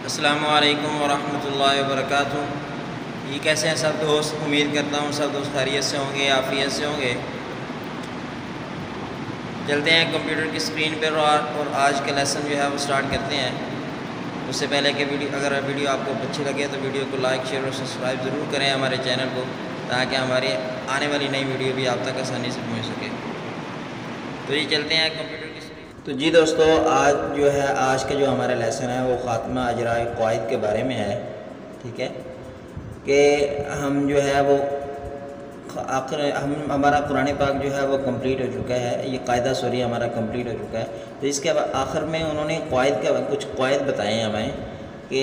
السلام علیکم ورحمۃ اللہ وبرکاتہ۔ یہ کیسے ہیں سب دوست؟ امید کرتا ہوں سب دوست خیریت سے ہوں گے، عافیت سے ہوں گے۔ چلتے ہیں کمپیوٹر کی اسکرین پر اور آج کا لیسن جو ہے وہ سٹارٹ کرتے ہیں۔ اس سے پہلے کہ اگر ویڈیو آپ کو اچھی لگے تو ویڈیو کو لائک، شیئر اور سبسکرائب ضرور کریں ہمارے چینل کو، تاکہ ہماری آنے والی نئی ویڈیو بھی آپ تک آسانی سے پہنچ سکے۔ تو یہ چلتے ہیں کمپیوٹر کی اسکرین۔ تو جی دوستو، آج کا جو ہمارا لیسن ہے وہ خاتمہ اجراء قواعد کے بارے میں ہے، ٹھیک ہے، کہ ہم جو ہے وہ ہمارا قرآن پاک جو ہے وہ کمپلیٹ ہو چکا ہے، یہ قاعدہ سوری ہمارا کمپلیٹ ہو چکا ہے۔ تو اس کے آخر میں انہوں نے کچھ قواعد بتائے ہیں ہمیں، کہ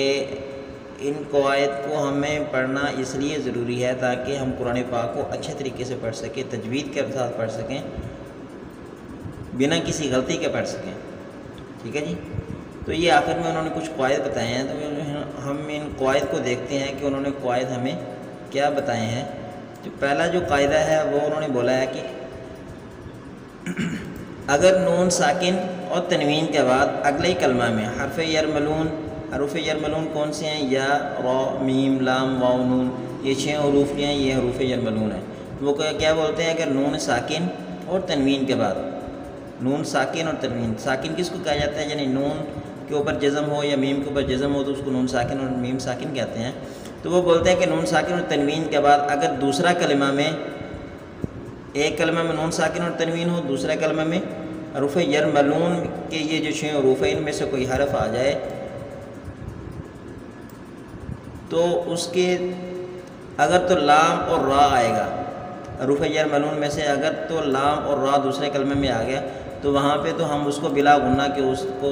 ان قواعد کو ہمیں پڑھنا اس لیے ضروری ہے تاکہ ہم قرآن پاک کو اچھے طریقے سے پڑھ سکیں، تجوید کے ساتھ پڑھ سکیں، بنا کسی غلطی کے پڑھ سکیں، ٹھیک ہے جی۔ تو یہ آخر میں انہوں نے کچھ قواعد بتائے ہیں، تو ہم ان قواعد کو دیکھتے ہیں کہ انہوں نے قواعد ہمیں کیا بتائے ہیں۔ تو پہلا جو قاعدہ ہے وہ انہوں نے بولا ہے کہ اگر نون ساکن اور تنوین کے بعد اگلے کلمہ میں حرف یرملون کون سے ہیں؟ یا، را، میم، لام، واو، نون، یہ 6 حروف ہیں، یہ حروف یرملون ہیں۔ وہ کیا بولتے ہیں؟ اگر نون ساکن اور تنوین کے بعد، نون ساکن اور تنوین، ساکن کس کو کہا جاتا ہے؟ یعنی نون کے اوپر جزم ہو یا میم کے اوپر جزم ہو تو اس کو نون ساکن اور میم ساکن کہتے ہیں۔ تو وہ بولتے ہیں کہ نون ساکن اور تنوین کے بعد اگر دوسرا کلمہ میں، ایک کلمہ میں نون ساکن اور تنوین ہو، دوسرا کلمہ میں حروف یرملون کے یہ جو 6 حروف ہیں ان میں سے کوئی حرف آ جائے تو اس کے اگر تو لام اور را آئے گا، حروف یرملون میں سے اگر تو لام اور را دوسرے کلمے میں آ گیا تو وہاں پہ تو ہم اس کو بلا غنہ کے اس کو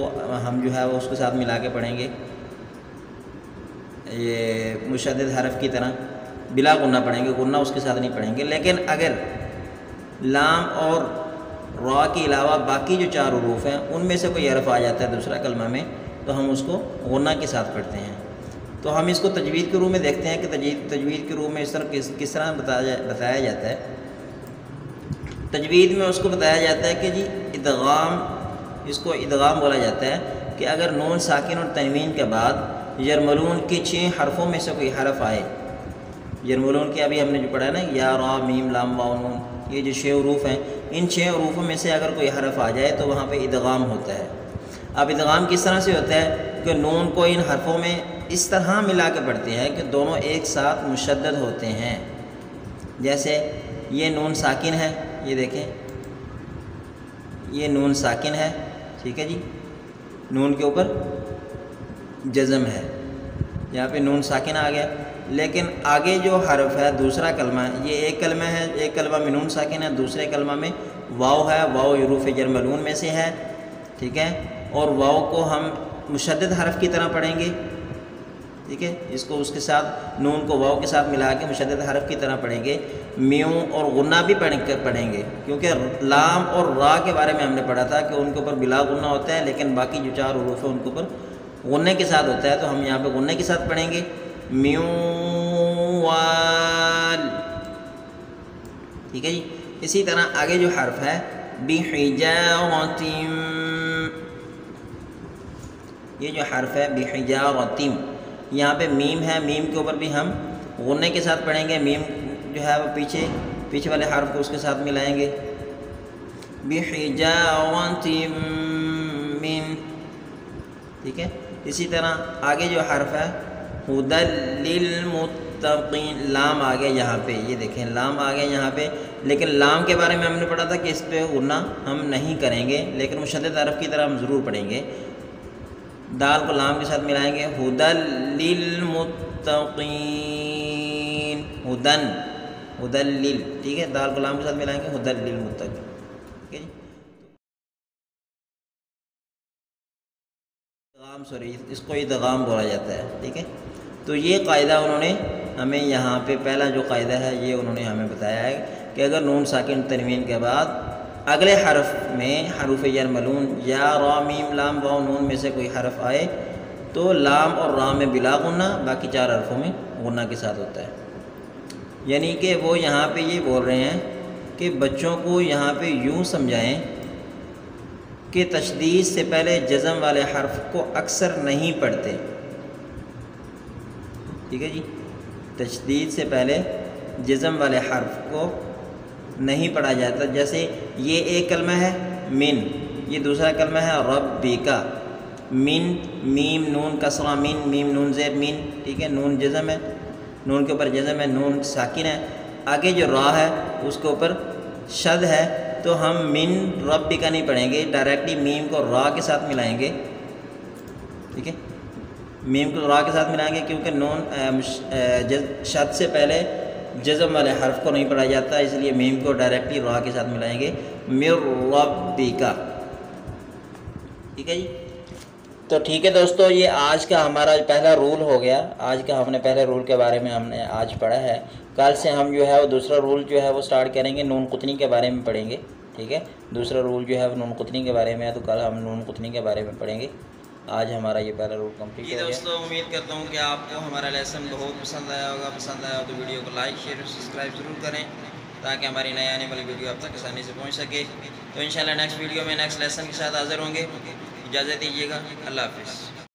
ہم جو ہے وہ اس کے ساتھ ملا کے پڑھیں گے، یہ مشدد حرف کی طرح بلا غنہ پڑھیں گے، غنہ اس کے ساتھ نہیں پڑھیں گے۔ لیکن اگر لام اور را کے علاوہ باقی جو 4 حروف ہیں ان میں سے کوئی حرف آ جاتا ہے دوسرا کلمہ میں تو ہم اس کو غنہ کے ساتھ پڑھتے ہیں۔ تو ہم اس کو تجوید کے روح میں دیکھتے ہیں کہ تجوید کے روح میں اس طرح کس طرح بتایا جاتا ہے۔ تجوید میں اس کو بتایا جاتا ہے کہ جی ادغام، اس کو ادغام بولا جاتا ہے کہ اگر نون ساکن اور تنوین کے بعد یرملون کے 6 حرفوں میں سے کوئی حرف آئے، یرملون کے ابھی ہم نے جو پڑھا ہے نا، یا، را، میم، لام، واو، نون، یہ جو 6 حروف ہیں ان 6 حروفوں میں سے اگر کوئی حرف آ جائے تو وہاں پہ ادغام ہوتا ہے۔ اب ادغام کس طرح سے ہوتا ہے کہ نون کو ان حرفوں میں اس طرح ملا کے پڑھتے ہیں کہ دونوں ایک ساتھ مشدد ہوتے ہیں۔ جیسے یہ نون ساکن ہے، یہ دیکھیں یہ نون ساکن ہے، ٹھیک ہے جی، نون کے اوپر جزم ہے، یہاں پہ نون ساکن آ گیا، لیکن آگے جو حرف ہے دوسرا کلمہ، یہ ایک کلمہ ہے، ایک کلمہ میں نون ساکن ہے، دوسرے کلمہ میں واو ہے، واو حروف یرملون میں سے ہے، ٹھیک ہے، اور واو کو ہم مشدد حرف کی طرح پڑھیں گے، ٹھیک ہے، اس کو اس کے ساتھ نون کو واو کے ساتھ ملا کے مشدد حرف کی طرح پڑھیں گے۔ میوں اور غنہ بھی پڑھیں گے، کیونکہ لام اور را کے بارے میں ہم نے پڑھا تھا کہ ان کے اوپر بلا غنہ ہوتا ہے، لیکن باقی جو 4 حروف ہیں ان کے اوپر غنے کے ساتھ ہوتا ہے، تو ہم یہاں پہ غنے کے ساتھ پڑھیں گے، میوں وال، ٹھیک ہے جی۔ اسی طرح آگے جو حرف ہے بحجارۃ، یہ جو حرف ہے بحجارۃ، یہاں پہ میم ہے، میم کے اوپر بھی ہم غنے کے ساتھ پڑھیں گے، میم جو ہے وہ پیچھے والے حرف کو اس کے ساتھ ملائیں گے، بحجارۃ من، ٹھیک ہے۔ اسی طرح آگے جو حرف ہے ھدی للمتقین، لام آ گیا یہاں پہ، یہ دیکھیں لام آ گیا یہاں پہ، لیکن لام کے بارے میں ہم نے پڑھا تھا کہ اس پہ غنہ ہم نہیں کریں گے، لیکن مشدد حرف کی طرح ہم ضرور پڑھیں گے، دال کو لام کے ساتھ ملائیں گے، ھدی للمتقین، ھدی لل، ٹھیک ہے، دال کو لام کے ساتھ ملائیں گے، ھدی للمتقین، ٹھیک ہے جی۔ اس کو ادغام بولا جاتا ہے، ٹھیک ہے۔ تو یہ قاعدہ انہوں نے ہمیں یہاں پہ، پہلا جو قاعدہ ہے یہ انہوں نے ہمیں بتایا ہے کہ اگر نون ساکن تنوین کے بعد اگلے حرف میں حروف یرملون یا، را، میم، لام، واو، نون میں سے کوئی حرف آئے تو لام اور را میں بلا غنہ، باقی 4 حرفوں میں غنہ کے ساتھ ہوتا ہے۔ یعنی کہ وہ یہاں پہ یہ بول رہے ہیں کہ بچوں کو یہاں پہ یوں سمجھائیں کہ تشدید سے پہلے جزم والے حرف کو اکثر نہیں پڑھتے، ٹھیک ہے جی، تشدید سے پہلے جزم والے حرف کو نہیں پڑھا جاتا. جیسے یہ ایک کلمہ ہے من، یہ دوسرا کلمہ ہے ربک. من، میم نون کسرہ من، میم نون زیر من، ٹھیک ہے، نون جزم ہے، نون کے اوپر جزم ہے، نون ساکن ہے. آگے جو را ہے اس کے اوپر شد ہے، تو ہم من ربک نہیں پڑھیں گے، ڈائریکٹلی میم کو را کے ساتھ ملائیں گے. ٹھیک ہے، میم کو را کے ساتھ ملائیں گے کیونکہ نون شد سے پہلے جزم والے حرف کو نہیں پڑھا جاتا، اس لیے میم کو ڈائریکٹلی را کے ساتھ ملائیں گے، مر ربک. ٹھیک ہے جی. تو ٹھیک ہے دوستو، یہ آج کا ہمارا پہلا رول ہو گیا. آج کا ہم نے پہلے رول کے بارے میں ہم نے آج پڑھا ہے. کل سے ہم جو ہے وہ دوسرا رول جو ہے وہ سٹارٹ کریں گے، نون قطنی کے بارے میں پڑھیں گے. ٹھیک ہے، دوسرا رول جو ہے وہ نون قطنی کے بارے میں ہے، تو کل ہم نون قطنی کے بارے میں پڑھیں گے. آج ہمارا یہ پہلا رول کمپلیٹ ہو گیا. دوستو امید کرتا ہوں کہ آپ کو ہمارا لیسن بہت پسند آیا ہوگا. پسند آیا تو ویڈیو کو لائک شیئر اور سبسکرائب ضرور کریں تاکہ ہماری نئے آنے والی ویڈیو آپ تک آسانی سے پہنچ سکے. تو انشاءاللہ نیکسٹ ویڈیو میں نیکسٹ لیسن کے ساتھ حاضر ہوں گے. اجازت دیجیے گا. اللہ حافظ.